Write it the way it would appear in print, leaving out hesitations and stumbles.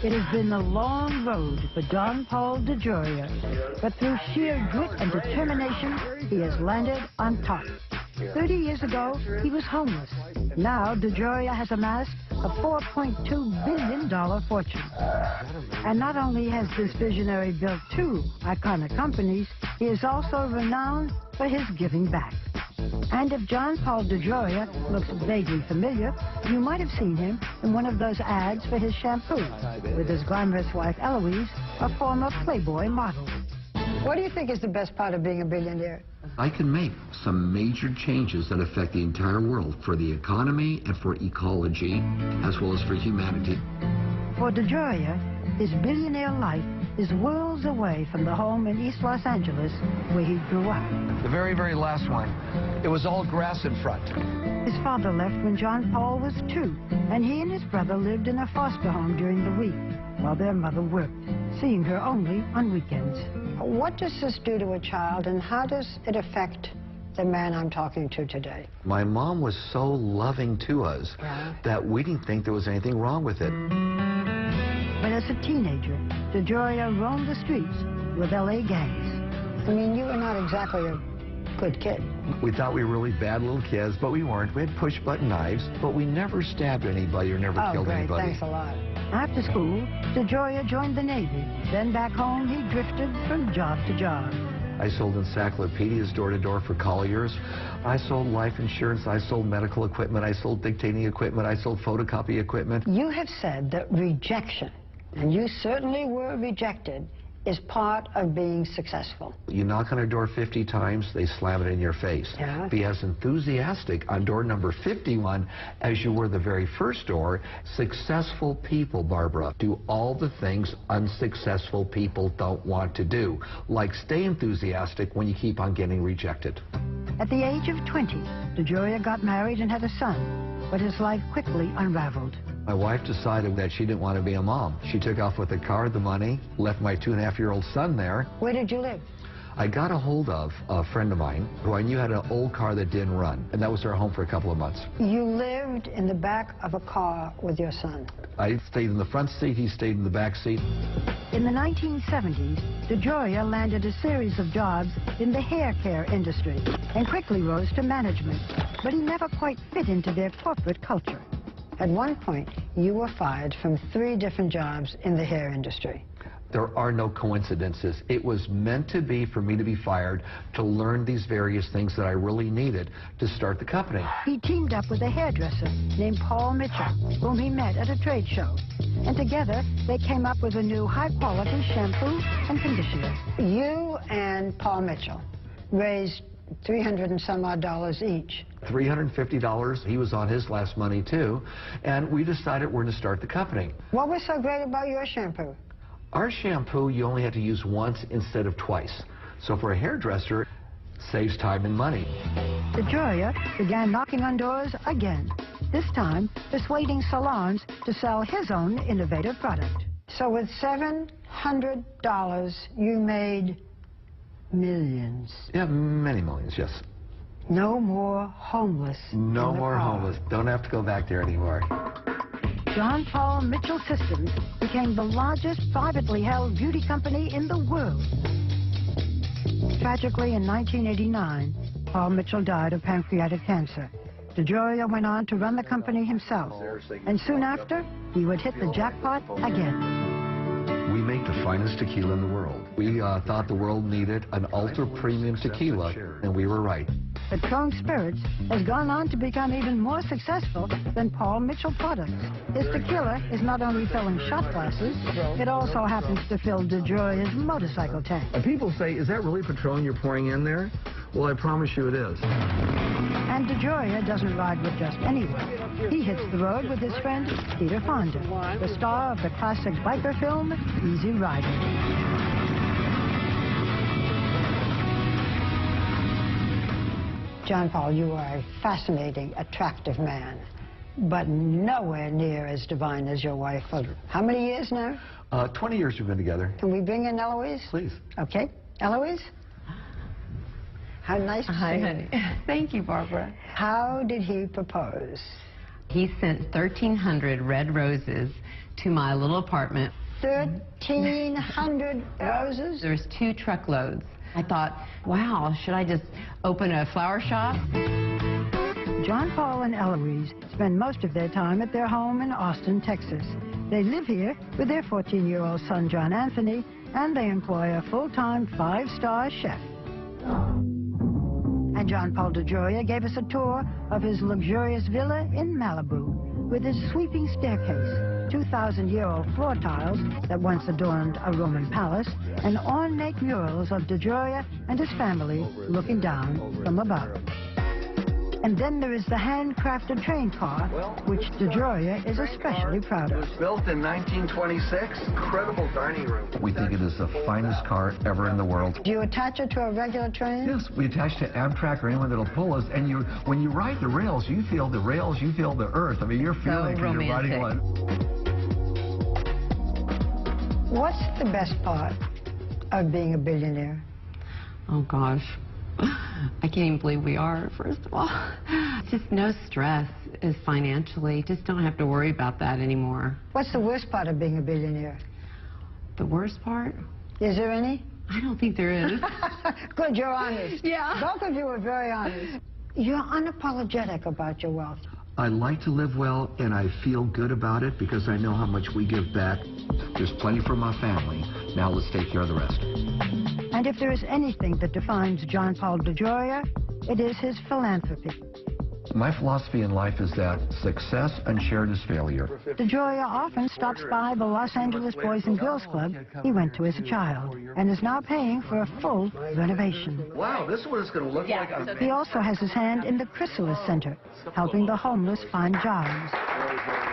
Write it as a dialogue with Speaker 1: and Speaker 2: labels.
Speaker 1: It has been a long road for John Paul DeGioia, but through sheer grit and determination, he has landed on top. 30 years ago, he was homeless. Now, DeGioia has amassed a $4.2 billion fortune. And not only has this visionary built 2 iconic companies, he is also renowned for his giving back. And if John Paul DeGioia looks vaguely familiar, you might have seen him in one of those ads for his shampoo, with his glamorous wife Eloise, a former Playboy model. What do you think is the best part of being a billionaire?
Speaker 2: I can make some major changes that affect the entire world for the economy and for ecology, as well as for humanity.
Speaker 1: For DeGioia, his billionaire life is worlds away from the home in East Los Angeles where he grew up.
Speaker 3: The very, very last one, it was all grass in front.
Speaker 1: His father left when John Paul was 2, and he and his brother lived in a foster home during the week while their mother worked, seeing her only on weekends. What does this do to a child, and how does it affect the man I'm talking to today?
Speaker 2: My mom was so loving to us that we didn't think there was anything wrong with it.
Speaker 1: But as a teenager, DeGioia roamed the streets with LA gangs. I mean, you were not exactly a good kid.
Speaker 2: We thought we were really bad little kids, but we weren't. We had push-button knives, but we never stabbed anybody or never killed anybody.
Speaker 1: Thanks a lot. After school, DeGioia joined the Navy. Then back home, he drifted from job to job.
Speaker 2: I sold encyclopedias door-to-door for Colliers. I sold life insurance. I sold medical equipment. I sold dictating equipment. I sold photocopy equipment.
Speaker 1: You have said that rejection, and you certainly were rejected, is part of being successful.
Speaker 2: You knock on a door 50 times, they slam it in your face.
Speaker 1: Yeah.
Speaker 2: Be as enthusiastic on door number 51 as you were the very first door. Successful people, Barbara, do all the things unsuccessful people don't want to do, like stay enthusiastic when you keep on getting rejected.
Speaker 1: At the age of 20, DeGioia got married and had a son, but his life quickly unraveled.
Speaker 2: My wife decided that she didn't want to be a mom. She took off with the car, the money, left my 2.5-year-old son there.
Speaker 1: Where did you live?
Speaker 2: I got a hold of a friend of mine who I knew had an old car that didn't run, and that was our home for a couple of months.
Speaker 1: You lived in the back of a car with your son?
Speaker 2: I stayed in the front seat, he stayed in the back seat.
Speaker 1: In the 1970s, DeGioia landed a series of jobs in the hair care industry and quickly rose to management, but he never quite fit into their corporate culture. At one point, you were fired from 3 different jobs in the hair industry.
Speaker 2: There are no coincidences. It was meant to be for me to be fired to learn these various things that I really needed to start the company.
Speaker 1: He teamed up with a hairdresser named Paul Mitchell, whom he met at a trade show. And together, they came up with a new high-quality shampoo and conditioner. You and Paul Mitchell raised $300 and some odd each.
Speaker 2: $350. He was on his last money, too. And we decided we're going to start the company.
Speaker 1: What was so great about your shampoo?
Speaker 2: Our shampoo, you only have to use once instead of twice. So for a hairdresser, it saves time and money.
Speaker 1: DeGioia began knocking on doors again, this time persuading salons to sell his own innovative product. So with $700, you made millions.
Speaker 2: Yeah, many millions, yes.
Speaker 1: No more homeless.
Speaker 2: No more homeless. Don't have to go back there anymore.
Speaker 1: John Paul Mitchell Systems became the largest privately held beauty company in the world. Tragically, in 1989, Paul Mitchell died of pancreatic cancer. DeGioia went on to run the company himself, and soon after, he would hit the jackpot again.
Speaker 2: We make the finest tequila in the world. We thought the world needed an ultra-premium tequila, and we were right.
Speaker 1: Patron Spirits has gone on to become even more successful than Paul Mitchell products. His tequila is not only filling shot glasses, it also happens to fill DeGioia's motorcycle tank.
Speaker 3: People say, is that really Patron you're pouring in there? Well, I promise you it is.
Speaker 1: And DeGioia doesn't ride with just anyone. He hits the road with his friend Peter Fonda, the star of the classic biker film Easy Rider. John Paul, you are a fascinating, attractive man, but nowhere near as divine as your wife. How many years now?
Speaker 2: 20 years we've been together.
Speaker 1: Can we bring in Eloise?
Speaker 2: Please.
Speaker 1: Okay. Eloise? How nice to see you.
Speaker 4: Hi, honey. Thank you, Barbara.
Speaker 1: How did he propose?
Speaker 4: He sent 1,300 red roses to my little apartment.
Speaker 1: 1,300 roses?
Speaker 4: There's 2 truckloads. I thought, wow, should I just open a flower shop?
Speaker 1: John Paul and Eloise spend most of their time at their home in Austin, Texas. They live here with their 14-year-old son, John Anthony, and they employ a full-time 5-star chef. And John Paul DeGioia gave us a tour of his luxurious villa in Malibu with his sweeping staircase, 2,000-year-old floor tiles that once adorned a Roman palace, and ornate murals of DeGioia and his family looking down from above. And then there is the handcrafted train car, which DeGioia is especially proud of.
Speaker 3: It was built in 1926. Incredible dining room.
Speaker 2: We think it is the finest car ever in the world.
Speaker 1: Do you attach it to a regular train?
Speaker 2: Yes, we attach to Amtrak or anyone that'll pull us, and when you ride the rails, you feel the rails, you feel the earth. I mean, you're feeling you're riding one.
Speaker 1: What's the best part of being a billionaire?
Speaker 4: Oh, gosh. I can't even believe we are, first of all. Just no stress is financially. Just don't have to worry about that anymore.
Speaker 1: What's the worst part of being a billionaire?
Speaker 4: The worst part?
Speaker 1: Is there any?
Speaker 4: I don't think there is.
Speaker 1: Good, you're honest.
Speaker 4: Yeah.
Speaker 1: Both of you are very honest. You're unapologetic about your wealth.
Speaker 2: I like to live well, and I feel good about it because I know how much we give back. There's plenty for my family. Now let's take care of the rest.
Speaker 1: And if there is anything that defines John Paul DeGioia, it is his philanthropy.
Speaker 2: My philosophy in life is that success unshared is failure.
Speaker 1: DeGioia often stops by the Los Angeles Boys and Girls Club he went to as a child and is now paying for a full renovation.
Speaker 3: Wow, this is what it's going to look like.
Speaker 1: He also has his hand in the Chrysalis Center, helping the homeless find jobs.